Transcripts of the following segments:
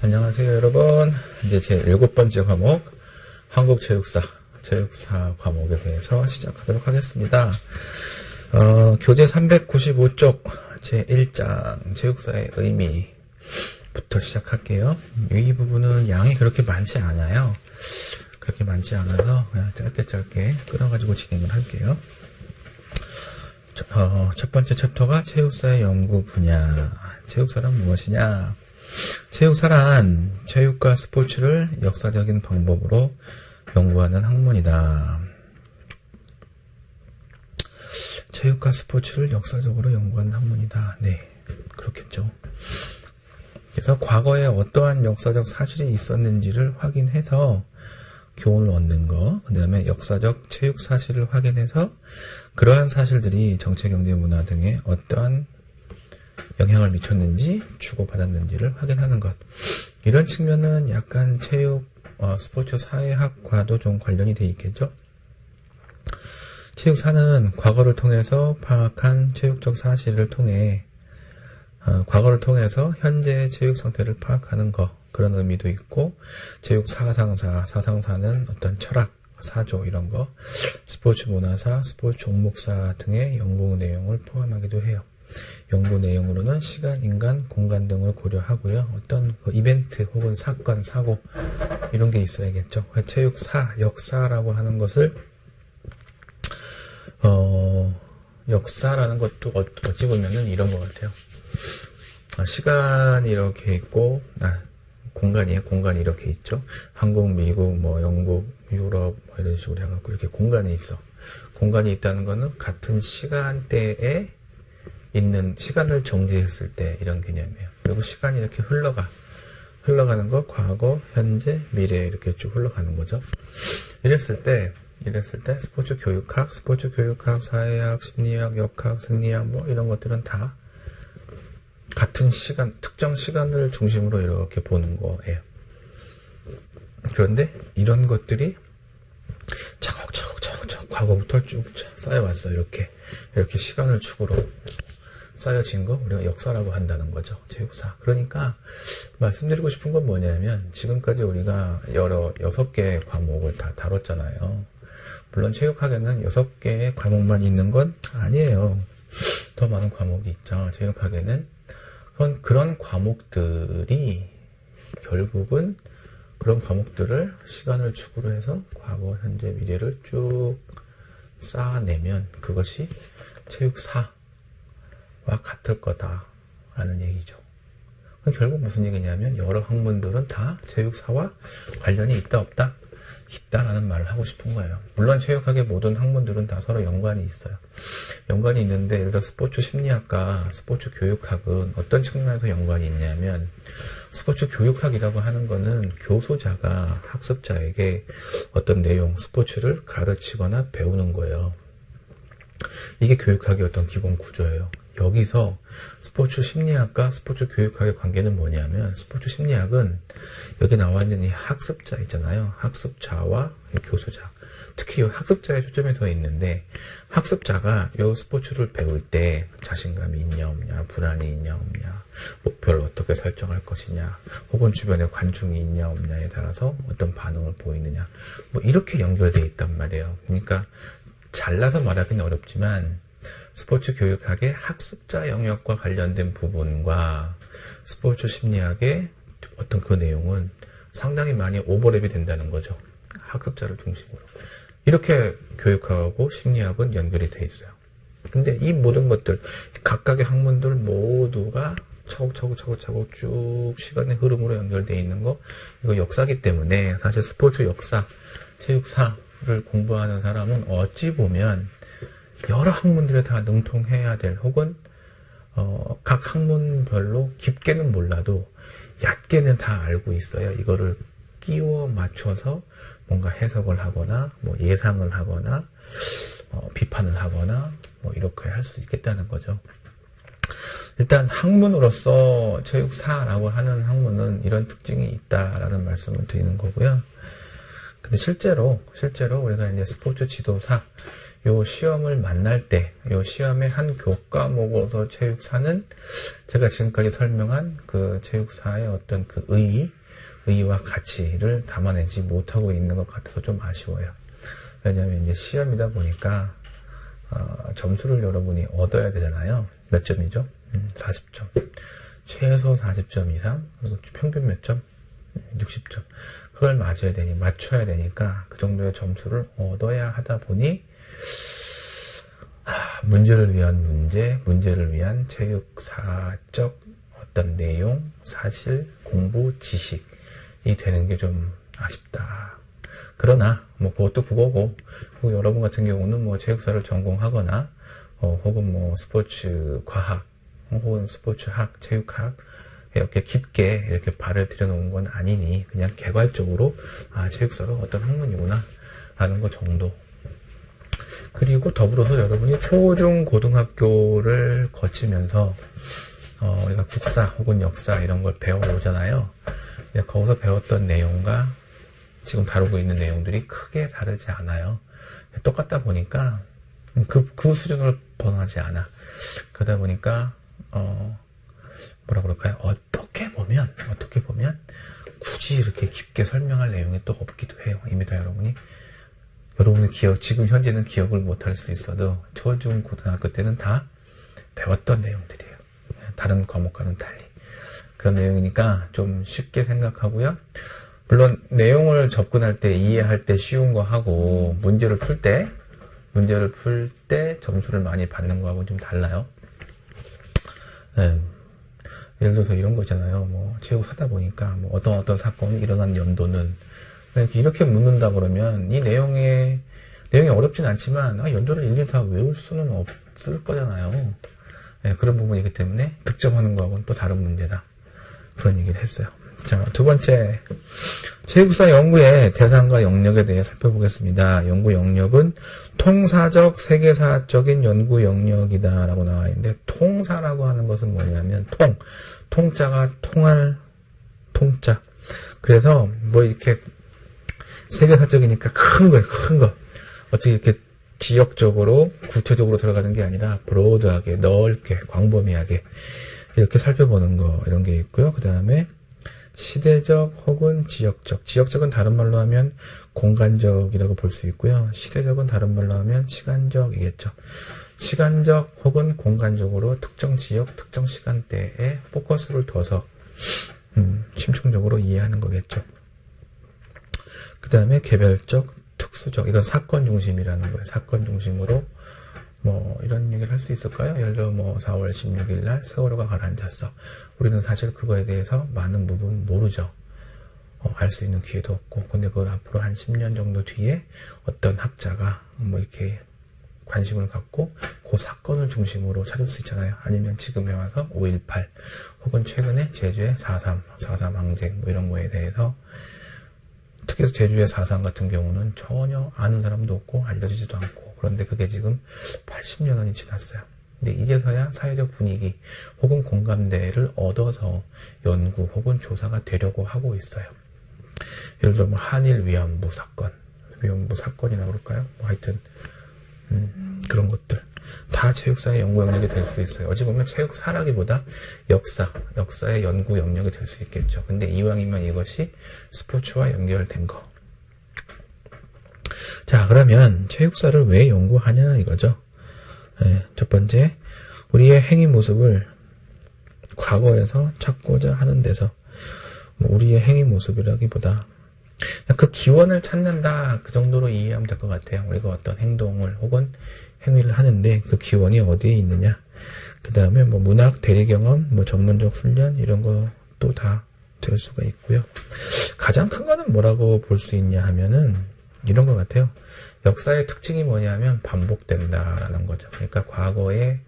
안녕하세요 여러분. 이제 제 7번째 과목 한국체육사 과목에 대해서 시작하도록 하겠습니다. 교재 395쪽 제1장 체육사의 의미부터 시작할게요. 이 부분은 양이 그렇게 많지 않아요. 그렇게 많지 않아서 그냥 짧게 끊어가지고 진행을 할게요. 첫 번째 챕터가 체육사의 연구 분야. 체육사란 무엇이냐? 체육사란 체육과 스포츠를 역사적인 방법으로 연구하는 학문이다. 체육과 스포츠를 역사적으로 연구하는 학문이다. 네, 그렇겠죠. 그래서 과거에 어떠한 역사적 사실이 있었는지를 확인해서 교훈을 얻는 거, 그 다음에 역사적 체육 사실을 확인해서 그러한 사실들이 정치, 경제, 문화 등에 어떠한 영향을 미쳤는지 주고받았는지를 확인하는 것. 이런 측면은 약간 체육, 스포츠 사회학과도 좀 관련이 돼 있겠죠. 체육사는 과거를 통해서 파악한 체육적 사실을 통해 과거를 통해서 현재의 체육 상태를 파악하는 것, 그런 의미도 있고, 체육 사상사는 어떤 철학, 사조 이런 거, 스포츠 문화사, 스포츠 종목사 등의 연구 내용을 포함하기도 해요. 연구 내용으로는 시간, 인간, 공간 등을 고려하고요. 어떤 이벤트 혹은 사건, 사고 이런 게 있어야겠죠. 체육사, 역사라고 하는 것을 역사라는 것도 어찌 보면은 이런 것 같아요. 시간이 이렇게 있고, 공간이에요. 공간이 이렇게 있죠. 한국, 미국, 영국, 유럽 이런 식으로 해갖고 이렇게 공간이 있어. 공간이 있다는 거는 같은 시간대에 있는, 시간을 정지했을 때 이런 개념이에요. 그리고 시간이 이렇게 흘러가는 거, 과거, 현재, 미래 이렇게 쭉 흘러가는 거죠. 이랬을 때 스포츠 교육학, 사회학, 심리학, 역학, 생리학 이런 것들은 다 같은 시간, 특정 시간을 중심으로 이렇게 보는 거예요. 그런데 이런 것들이 차곡차곡 과거부터 쭉 쌓여왔어요. 이렇게 시간을 축으로 쌓여진 거 우리가 역사라고 한다는 거죠. 체육사. 그러니까 말씀드리고 싶은 건 뭐냐면, 지금까지 우리가 6개의 과목을 다 다뤘잖아요. 물론 체육학에는 6개의 과목만 있는 건 아니에요. 더 많은 과목이 있죠. 체육학에는 그런 과목들이 결국은 그런 과목들을 시간을 축으로 해서 과거, 현재, 미래를 쭉 쌓아내면 그것이 체육사와 같을 거다라는 얘기죠. 결국 무슨 얘기냐면, 여러 학문들은 다 체육사와 관련이 있다 없다? 있다라는 말을 하고 싶은 거예요. 물론 체육학의 모든 학문들은 다 서로 연관이 있어요. 연관이 있는데, 예를 들어 스포츠 심리학과 스포츠 교육학은 어떤 측면에서 연관이 있냐면, 스포츠 교육학이라고 하는 거는 교수자가 학습자에게 어떤 내용, 스포츠를 가르치거나 배우는 거예요. 이게 교육학의 어떤 기본 구조예요. 여기서 스포츠 심리학과 스포츠 교육학의 관계는 뭐냐면, 스포츠 심리학은 여기 나와 있는 이 학습자 있잖아요. 학습자와 교수자. 특히 이 학습자에 초점이 더 있는데, 학습자가 이 스포츠를 배울 때 자신감이 있냐 없냐, 불안이 있냐 없냐, 목표를 어떻게 설정할 것이냐, 혹은 주변에 관중이 있냐 없냐에 따라서 어떤 반응을 보이느냐, 이렇게 연결되어 있단 말이에요. 그러니까 잘라서 말하기는 어렵지만, 스포츠 교육학의 학습자 영역과 관련된 부분과 스포츠 심리학의 어떤 그 내용은 상당히 많이 오버랩이 된다는 거죠. 학습자를 중심으로. 이렇게 교육학하고 심리학은 연결이 돼 있어요. 근데 이 모든 것들, 각각의 학문들 모두가 차곡차곡 쭉 시간의 흐름으로 연결되어 있는 거, 이거 역사기 때문에 사실 스포츠 역사, 체육사를 공부하는 사람은 어찌 보면 여러 학문들에 다 능통해야 될, 혹은 각 학문별로 깊게는 몰라도 얕게는 다 알고 있어요. 이거를 끼워 맞춰서 뭔가 해석을 하거나 예상을 하거나 비판을 하거나 이렇게 할 수 있겠다는 거죠. 일단 학문으로서 체육사라고 하는 학문은 이런 특징이 있다라는 말씀을 드리는 거고요. 근데 실제로 우리가 이제 스포츠 지도사 요 시험을 만날 때, 요 시험의 한 교과목으로서 체육사는 제가 지금까지 설명한 그 체육사의 어떤 그 의의, 의의와 가치를 담아내지 못하고 있는 것 같아서 좀 아쉬워요. 왜냐하면 이제 시험이다 보니까 점수를 여러분이 얻어야 되잖아요. 몇 점이죠? 40점. 최소 40점 이상, 그리고 평균 몇 점? 60점. 그걸 맞춰야 되니까 그 정도의 점수를 얻어야 하다 보니 문제를 위한 문제를 위한 체육사적 어떤 내용, 사실, 공부, 지식이 되는 게 좀 아쉽다. 그러나 뭐 그것도 그거고, 여러분 같은 경우는 뭐 체육사를 전공하거나 혹은 뭐 스포츠 과학 혹은 스포츠학, 체육학 이렇게 깊게 이렇게 발을 들여놓은 건 아니니 그냥 개괄적으로 체육사가 어떤 학문이구나 라는 것 정도. 그리고 더불어서 여러분이 초중 고등학교를 거치면서 우리가 국사 혹은 역사 이런 걸 배워오잖아요. 거기서 배웠던 내용과 지금 다루고 있는 내용들이 크게 다르지 않아요. 똑같다 보니까 그 수준을 벗어나지 않아. 그러다 보니까 뭐라 그럴까요? 어떻게 보면 굳이 이렇게 깊게 설명할 내용이 또 없기도 해요. 이미 다 여러분의 지금 현재는 기억을 못할 수 있어도 초중 고등학교 때는 다 배웠던 내용들이에요. 다른 과목과는 달리 그런 내용이니까 좀 쉽게 생각하고요. 물론 내용을 접근할 때 이해할 때 쉬운 거 하고 문제를 풀 때 점수를 많이 받는 거하고 좀 달라요. 예를 들어서 이런 거 있잖아요. 뭐 체육 사다 보니까 뭐 어떤 사건이 일어난 연도는 이렇게 묻는다 그러면 이 내용이 어렵진 않지만 연도를 일일이 다 외울 수는 없을 거잖아요. 그런 부분이기 때문에 득점하는 거하고는 또 다른 문제다. 그런 얘기를 했어요. 자, 두 번째, 체육사 연구의 대상과 영역에 대해 살펴보겠습니다. 연구 영역은 통사적, 세계사적인 연구 영역이다라고 나와 있는데, 통사라고 하는 것은 뭐냐면 통자가 통할 통자. 그래서 뭐 이렇게 세계사적이니까 큰 거. 어떻게 이렇게 지역적으로 구체적으로 들어가는 게 아니라 브로드하게, 넓게, 광범위하게 이렇게 살펴보는 거 이런 게 있고요. 그 다음에 시대적 혹은 지역적은 다른 말로 하면 공간적이라고 볼 수 있고요. 시대적은 다른 말로 하면 시간적이겠죠. 시간적 혹은 공간적으로 특정 지역, 특정 시간대에 포커스를 둬서 심층적으로 이해하는 거겠죠. 그 다음에 개별적, 특수적, 이건 사건 중심이라는 거예요. 사건 중심으로 뭐 이런 얘기를 할 수 있을까요? 예를 들어 뭐 4월 16일 날 세월호가 가라앉았어. 우리는 사실 그거에 대해서 많은 부분 모르죠. 알 수 있는 기회도 없고. 근데 그걸 앞으로 한 10년 정도 뒤에 어떤 학자가 뭐 이렇게 관심을 갖고 그 사건을 중심으로 찾을 수 있잖아요. 아니면 지금에 와서 5.18 혹은 최근에 제주의 4.3 항쟁 뭐 이런 거에 대해서, 특히 제주의 4.3 같은 경우는 전혀 아는 사람도 없고 알려지지도 않고, 그런데 그게 지금 80년이 지났어요. 근데 이제서야 사회적 분위기 혹은 공감대를 얻어서 연구 혹은 조사가 되려고 하고 있어요. 예를 들어 뭐 한일 위안부 사건이나 그럴까요? 뭐 하여튼 그런 것들 다 체육사의 연구 영역이 될 수 있어요. 어찌 보면 체육사라기보다 역사의 연구 영역이 될 수 있겠죠. 근데 이왕이면 이것이 스포츠와 연결된 거. 자, 그러면 체육사를 왜 연구하냐 이거죠. 첫 번째, 우리의 행위 모습을 과거에서 찾고자 하는 데서, 우리의 행위 모습이라기보다 그 기원을 찾는다, 그 정도로 이해하면 될 것 같아요. 우리가 어떤 행동을 혹은 행위를 하는데 그 기원이 어디에 있느냐. 그 다음에 뭐 문학, 대리경험, 뭐 전문적 훈련 이런 것도 다 될 수가 있고요. 가장 큰 거는 뭐라고 볼 수 있냐 하면은 이런 것 같아요. 역사의 특징이 뭐냐면 반복된다라는 거죠. 그러니까 과거에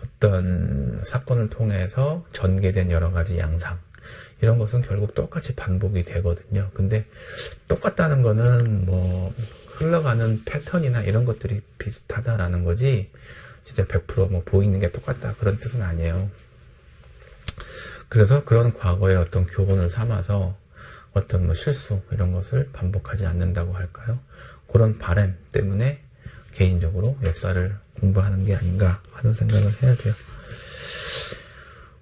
어떤 사건을 통해서 전개된 여러 가지 양상, 이런 것은 결국 똑같이 반복이 되거든요. 근데 똑같다는 거는 뭐 흘러가는 패턴이나 이런 것들이 비슷하다라는 거지, 진짜 100% 뭐 보이는 게 똑같다 그런 뜻은 아니에요. 그래서 그런 과거의 어떤 교훈을 삼아서 어떤 뭐 실수 이런 것을 반복하지 않는다고 할까요? 그런 바람 때문에 개인적으로 역사를 공부하는 게 아닌가 하는 생각을 해야 돼요.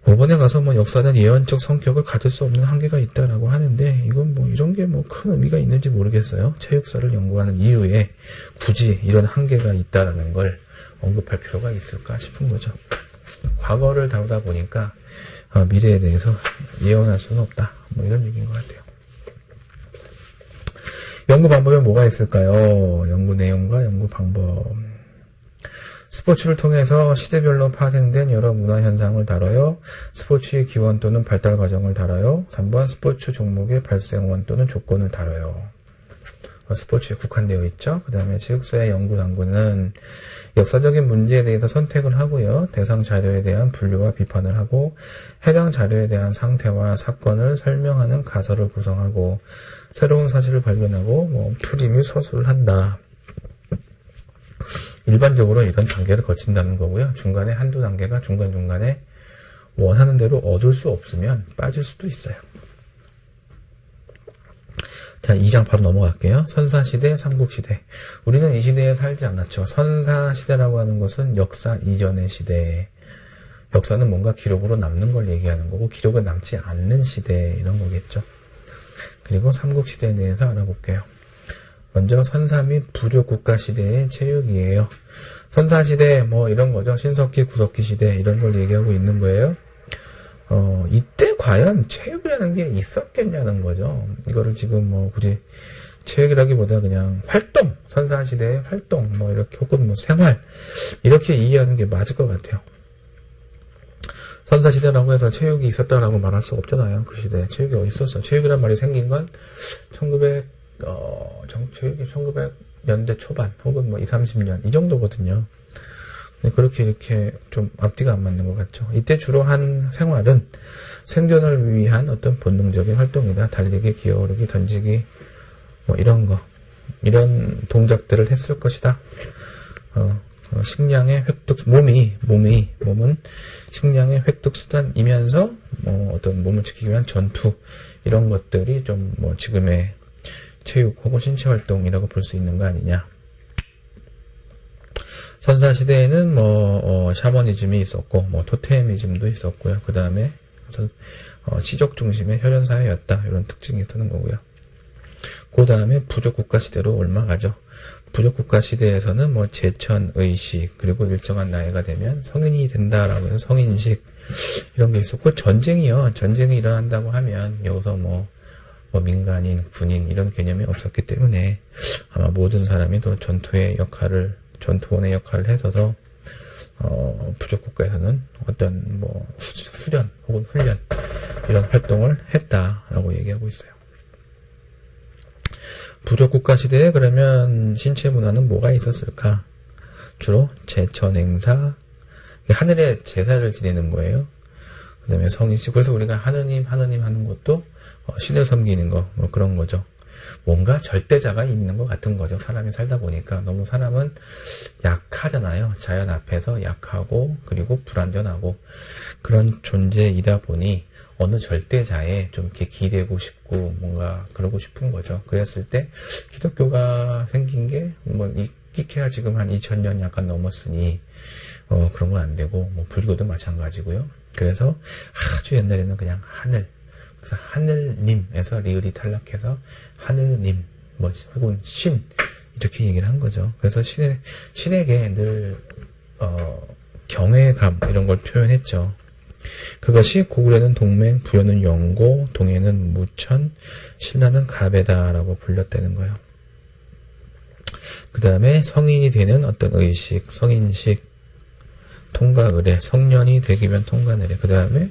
법원에 가서 뭐 역사는 예언적 성격을 가질 수 없는 한계가 있다라고 하는데, 이건 뭐 이런 게 뭐 큰 의미가 있는지 모르겠어요. 체육사를 연구하는 이유에 굳이 이런 한계가 있다라는 걸 언급할 필요가 있을까 싶은 거죠. 과거를 다루다 보니까 미래에 대해서 예언할 수는 없다. 뭐 이런 얘기인 것 같아요. 연구 방법에 뭐가 있을까요? 연구 내용과 연구 방법. 스포츠를 통해서 시대별로 파생된 여러 문화 현상을 다뤄요. 스포츠의 기원 또는 발달 과정을 다뤄요. 3번 스포츠 종목의 발생원 또는 조건을 다뤄요. 스포츠에 국한되어 있죠. 그 다음에 체육사의 연구 당구는 역사적인 문제에 대해서 선택을 하고요. 대상 자료에 대한 분류와 비판을 하고 해당 자료에 대한 상태와 사건을 설명하는 가설을 구성하고 새로운 사실을 발견하고 풀이 및 서술을 한다. 일반적으로 이런 단계를 거친다는 거고요. 중간에 한두 단계가 중간중간에 원하는 대로 얻을 수 없으면 빠질 수도 있어요. 자, 2장 바로 넘어갈게요. 선사시대, 삼국시대. 우리는 이 시대에 살지 않았죠. 선사시대라고 하는 것은 역사 이전의 시대. 역사는 뭔가 기록으로 남는 걸 얘기하는 거고 기록은 남지 않는 시대 이런 거겠죠. 그리고 삼국시대에 대해서 알아볼게요. 먼저 선사 및 부족국가 시대의 체육이에요. 선사시대 뭐 이런 거죠. 신석기, 구석기 시대 이런 걸 얘기하고 있는 거예요. 이때 과연 체육이라는 게 있었겠냐는 거죠. 이거를 지금 뭐 굳이 체육이라기보다 그냥 활동, 선사시대의 활동 뭐 이렇게 혹은 뭐 생활 이렇게 이해하는 게 맞을 것 같아요. 선사시대라고 해서 체육이 있었다라고 말할 수 없잖아요. 그 시대에 체육이 어디 있었어. 체육이란 말이 생긴 건 1900년대 초반 혹은 뭐 20, 30년 이 정도거든요. 그렇게 이렇게 좀 앞뒤가 안 맞는 것 같죠. 이때 주로 한 생활은 생존을 위한 어떤 본능적인 활동이다. 달리기, 기어오르기, 던지기 뭐 이런 거 이런 동작들을 했을 것이다. 식량의 획득 몸은 식량의 획득 수단이면서 뭐 어떤 몸을 지키기 위한 전투 이런 것들이 좀 뭐 지금의 체육 혹은 신체 활동이라고 볼 수 있는 거 아니냐. 선사시대에는 뭐 샤머니즘이 있었고 뭐 토테미즘도 있었고요. 그 다음에 시족 중심의 혈연사회였다. 이런 특징이 있었는 거고요. 그 다음에 부족국가 시대로 올라가죠. 부족국가 시대에서는 뭐 제천, 의식 그리고 일정한 나이가 되면 성인이 된다라고 해서 성인식 이런 게 있었고 전쟁이 일어난다고 하면 여기서 뭐 민간인, 군인 이런 개념이 없었기 때문에 아마 모든 사람이 더 전투원의 역할을 해서서 부족국가에서는 어떤 뭐 수련 혹은 훈련 이런 활동을 했다라고 얘기하고 있어요. 부족국가 시대에 그러면 신체 문화는 뭐가 있었을까? 주로 제천 행사, 하늘의 제사를 지내는 거예요. 그 다음에 성인식. 그래서 우리가 하느님 하는 것도 신을 섬기는 거, 뭐 그런 거죠. 뭔가 절대자가 있는 것 같은 거죠. 사람이 살다 보니까. 너무 사람은 약하잖아요. 자연 앞에서 약하고, 그리고 불완전하고, 그런 존재이다 보니, 어느 절대자에 좀 이렇게 기대고 싶고, 뭔가 그러고 싶은 거죠. 그랬을 때, 기독교가 생긴 게, 뭐, 익숙해야 지금 한 2000년 약간 넘었으니, 그런 건 안 되고, 뭐, 불교도 마찬가지고요. 그래서, 아주 옛날에는 그냥 하늘, 그래서 하늘님에서 리을이 탈락해서 하느님, 뭐 혹은 신 이렇게 얘기를 한 거죠. 그래서 신에게 늘 경외감 이런 걸 표현했죠. 그것이 고구려는 동맹, 부여는 영고, 동해는 무천, 신라는 가베다라고 불렸다는 거예요. 그 다음에 성인이 되는 어떤 의식, 성인식, 통가의례, 성년이 되기면 통가의례. 그 다음에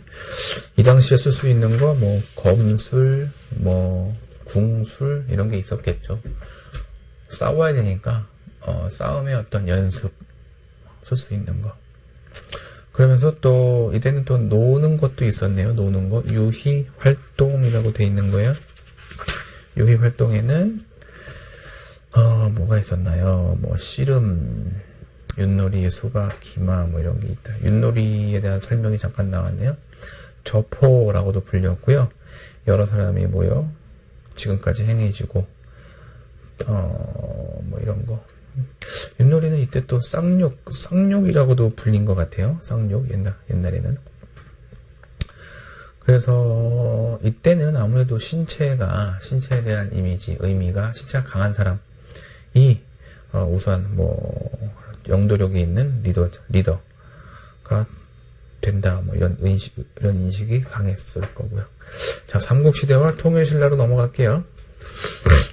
이 당시에 쓸 수 있는 거, 뭐 검술, 뭐 궁술 이런 게 있었겠죠. 싸워야 되니까 싸움의 어떤 연습 쓸 수 있는 거. 그러면서 또 이때는 또 노는 것도 있었네요. 노는 거, 유희 활동이라고 돼 있는 거예요. 유희 활동에는 뭐가 있었나요? 뭐 씨름, 윷놀이, 수박, 기마 뭐 이런 게 있다. 윷놀이에 대한 설명이 잠깐 나왔네요. 저포라고도 불렸고요. 여러 사람이 모여 지금까지 행해지고 뭐 이런 거. 윷놀이는 이때 또 쌍욕이라고도 불린 것 같아요. 쌍욕 옛날에는. 그래서 이때는 아무래도 신체에 대한 이미지, 의미가 신체가 강한 사람이 우선 뭐 영도력이 있는 리더가 된다, 뭐 이런 인식이 강했을 거고요. 자, 삼국시대와 통일신라로 넘어갈게요.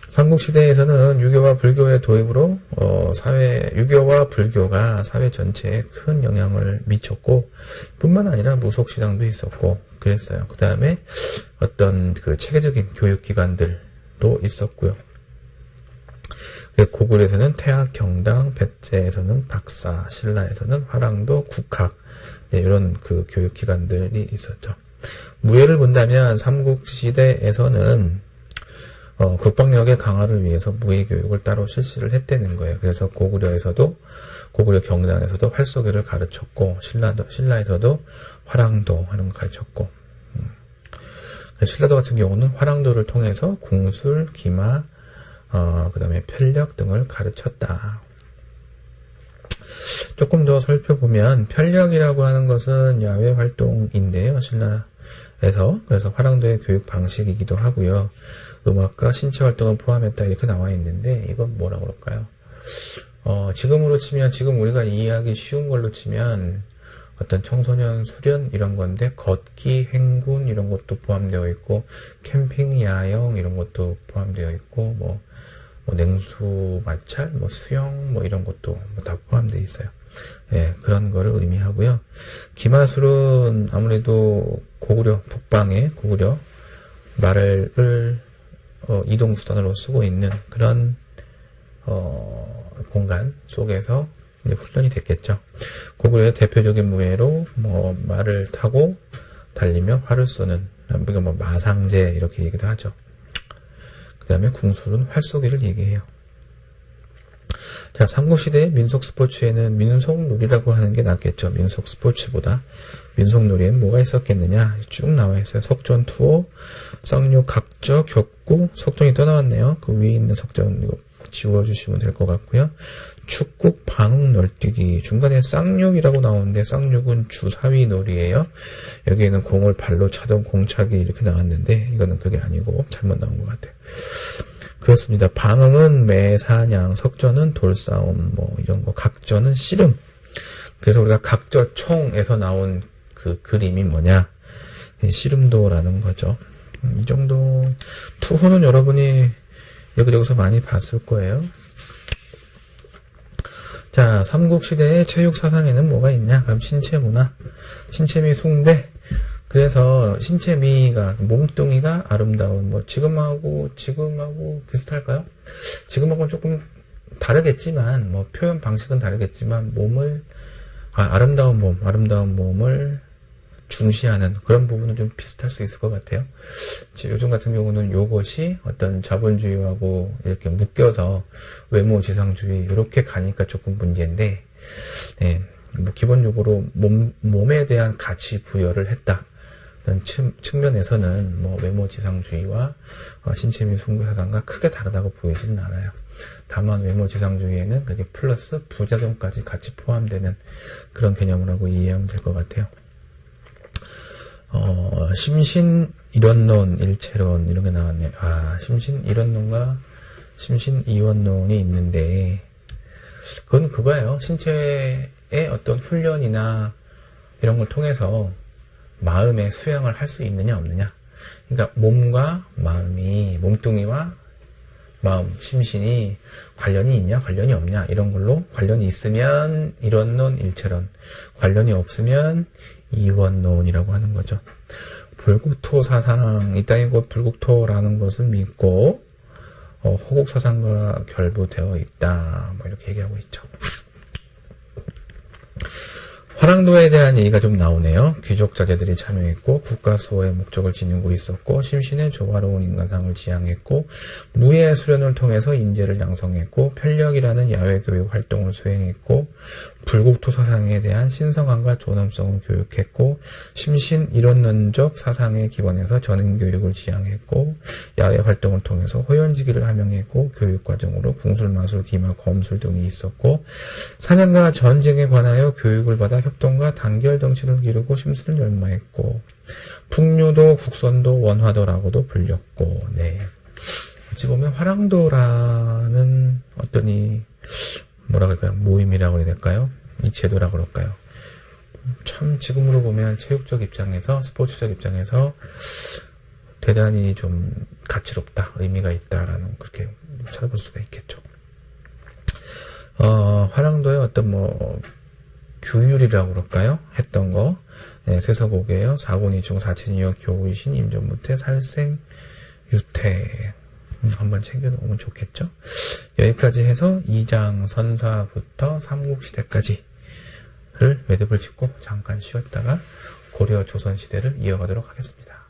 삼국시대에서는 유교와 불교의 도입으로 유교와 불교가 사회 전체에 큰 영향을 미쳤고, 뿐만 아니라 무속시장도 있었고 그랬어요. 그 다음에 어떤 그 체계적인 교육기관들도 있었고요. 고구려에서는 태학, 경당, 백제에서는 박사, 신라에서는 화랑도, 국학, 이런 그 교육기관들이 있었죠. 무예를 본다면 삼국시대에서는 국방력의 강화를 위해서 무예교육을 따로 실시를 했다는 거예요. 그래서 고구려 경당에서도 활쏘기를 가르쳤고, 신라에서도 화랑도 이런 걸 가르쳤고, 신라도 같은 경우는 화랑도를 통해서 궁술, 기마, 그 다음에 편력 등을 가르쳤다. 조금 더 살펴보면 편력이라고 하는 것은 야외 활동인데요. 신라에서. 그래서 화랑도의 교육 방식이기도 하고요. 음악과 신체 활동을 포함했다 이렇게 나와 있는데, 이건 뭐라 그럴까요? 지금으로 치면, 지금 우리가 이해하기 쉬운 걸로 치면 어떤 청소년 수련 이런 건데, 걷기, 행군 이런 것도 포함되어 있고, 캠핑, 야영 이런 것도 포함되어 있고, 뭐 냉수 마찰, 뭐 수영, 뭐 이런 것도 다 포함되어 있어요. 예, 그런 거를 의미하고요. 기마술은 아무래도 북방의 고구려 말을 이동수단으로 쓰고 있는 그런 공간 속에서 이제 훈련이 됐겠죠. 고구려의 대표적인 무예로 뭐 말을 타고 달리며 활을 쏘는, 우리가 뭐 마상제 이렇게 얘기도 하죠. 그 다음에 궁술은 활쏘기를 얘기해요. 자, 삼국시대의 민속 스포츠에는 민속놀이라고 하는 게 낫겠죠. 민속 스포츠보다. 민속놀이엔 뭐가 있었겠느냐. 쭉 나와 있어요. 석전, 투호, 쌍욕, 각저, 격구. 석전이 또 나왔네요. 그 위에 있는 석전 이거 지워주시면 될 것 같고요. 축국, 방흥, 널뛰기. 중간에 쌍욕이라고 나오는데, 쌍욕은 주사위 놀이에요. 여기에는 공을 발로 차던 공차기 이렇게 나왔는데, 이거는 그게 아니고 잘못 나온 것 같아요. 그렇습니다. 방흥은 매사냥, 석전은 돌싸움, 뭐 이런 거, 각저는 씨름. 그래서 우리가 각저총에서 나온 그 그림이 뭐냐? 씨름도라는 거죠. 이 정도. 투호는 여러분이 여기저기서 많이 봤을 거예요. 자, 삼국시대의 체육사상에는 뭐가 있냐? 그럼 신체문화, 신체미 숭배. 그래서 신체미가, 몸뚱이가 아름다운, 뭐 지금하고 비슷할까요? 지금하고는 조금 다르겠지만, 뭐 표현 방식은 다르겠지만, 아름다운 몸을 중시하는 그런 부분은 좀 비슷할 수 있을 것 같아요. 요즘 같은 경우는 요것이 어떤 자본주의하고 이렇게 묶여서 외모지상주의 이렇게 가니까 조금 문제인데, 뭐 기본적으로 몸에 대한 가치 부여를 했다. 측면에서는 뭐 외모지상주의와 신체미 숭배사상과 크게 다르다고 보이지는 않아요. 다만 외모지상주의에는 그게 플러스 부작용까지 같이 포함되는 그런 개념이라고 이해하면 될 것 같아요. 심신이원론, 일체론 이런 게 나왔네요. 심신이원론과 심신이원론이 있는데, 그건 그거예요. 신체의 어떤 훈련이나 이런 걸 통해서 마음의 수양을 할 수 있느냐 없느냐. 그러니까 몸과 마음이, 몸뚱이와 마음, 심신이 관련이 있냐 관련이 없냐 이런 걸로, 관련이 있으면 이원론, 일체론, 관련이 없으면 이원론이라고 하는 거죠. 불국토 사상, 이 땅이 곧 불국토라는 것을 믿고 호국 사상과 결부되어 있다, 뭐 이렇게 얘기하고 있죠. 화랑도에 대한 얘기가 좀 나오네요. 귀족 자제들이 참여했고, 국가 수호의 목적을 지니고 있었고, 심신의 조화로운 인간상을 지향했고, 무예 수련을 통해서 인재를 양성했고, 편력이라는 야외 교육 활동을 수행했고, 불국토 사상에 대한 신성함과 존엄성을 교육했고 심신 이론론적 사상에 기반해서 전인교육을 지향했고 야외 활동을 통해서 호연지기를 함양했고 교육과정으로 궁술, 마술, 기마, 검술 등이 있었고 사냥과 전쟁에 관하여 교육을 받아 협동과 단결 정신을 기르고 심신을 열마했고 풍류도 국선도 원화도라고도 불렸고 네. 어찌 보면 화랑도라는 어떤 뭐라 그럴까요? 모임이라고 해야 될까요? 이 제도라고 그럴까요? 참 지금으로 보면 체육적 입장에서 스포츠적 입장에서 대단히 좀 가치롭다, 의미가 있다라는 그렇게 찾아볼 수가 있겠죠. 화랑도의 어떤 규율이라고 그럴까요? 했던 거 네, 세서곡이에요. 사군이중 사친이여 교우이신 임전무태 살생 유태 한번 챙겨놓으면 좋겠죠. 여기까지 해서 2장 선사부터 삼국시대까지를 매듭을 짓고 잠깐 쉬었다가 고려 조선시대를 이어가도록 하겠습니다.